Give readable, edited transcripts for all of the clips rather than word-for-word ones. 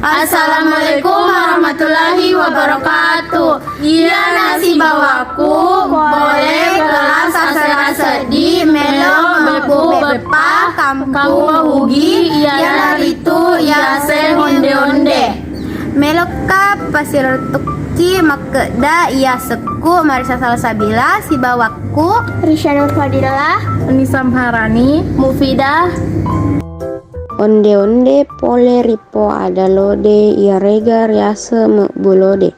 Assalamualaikum warahmatullahi wabarakatuh. Iya nasi bawaku boleh belas asal sedih melo bebu bepa kamu hugi ya itu ya se onde onde Meloka pasir tukki makeda iya seku Marisa Salsabila si bawaku Risha Nur Fadilah, Anissa Harani, Mufidah. Onde-onde pole ripo adalode ia rega riase me bulode.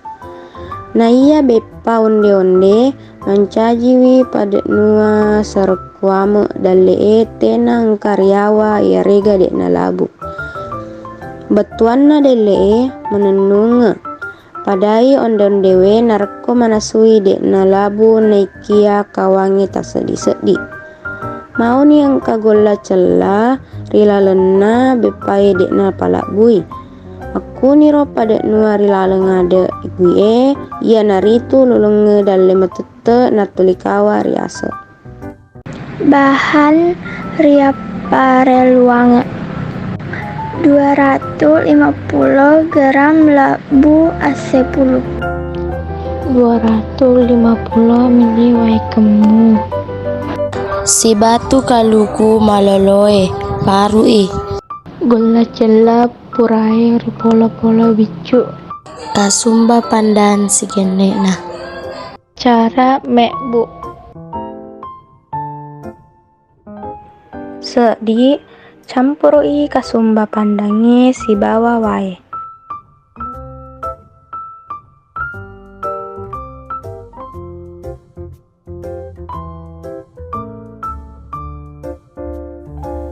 Na iya bepa onde-onde mancajiwi pada nua serkuame dalle tenang karyawa ia rega dek na labu. Betuanna delle menenunga padai onde-ondewe narko manasui dek na labu naikia kawangi tak sedih-sedih. Mau ni yang kagola cella rila lena bepai dek na palak bui. Aku ni ro pada nua rila ngade igue ia naritu lulunge dalam metete natulikawa riasa. bahan ria pareluang 250 gram labu AC10, 250 mili wai kemu. Si batu kaluku maloloe parui Gola cella purai ripolo-polo bicu. kasumba pandan si genekna. Cara mek bu sedi campurui kasumba pandangi si bawa wae.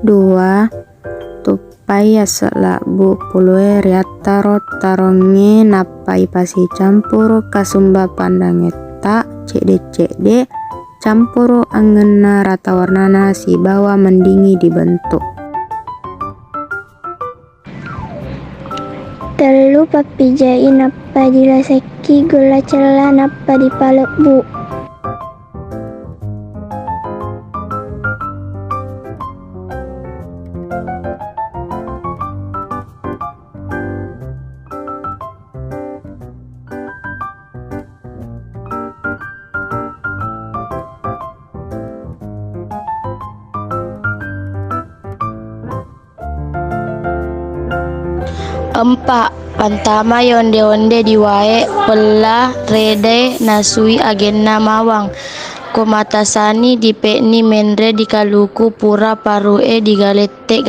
Dua tupai selak bu pulue riataro taronge napai pasi campur kasumba pandange tak cede campur angena rata warnana si bawa mendingi dibentuk. telu papijai napa dilaseki gula cela napa dipaluk bu. Empat pantama yonde-onde diwae pela rede nasui agena mawang komatasani dipekni mendre di kaluku pura parue di galete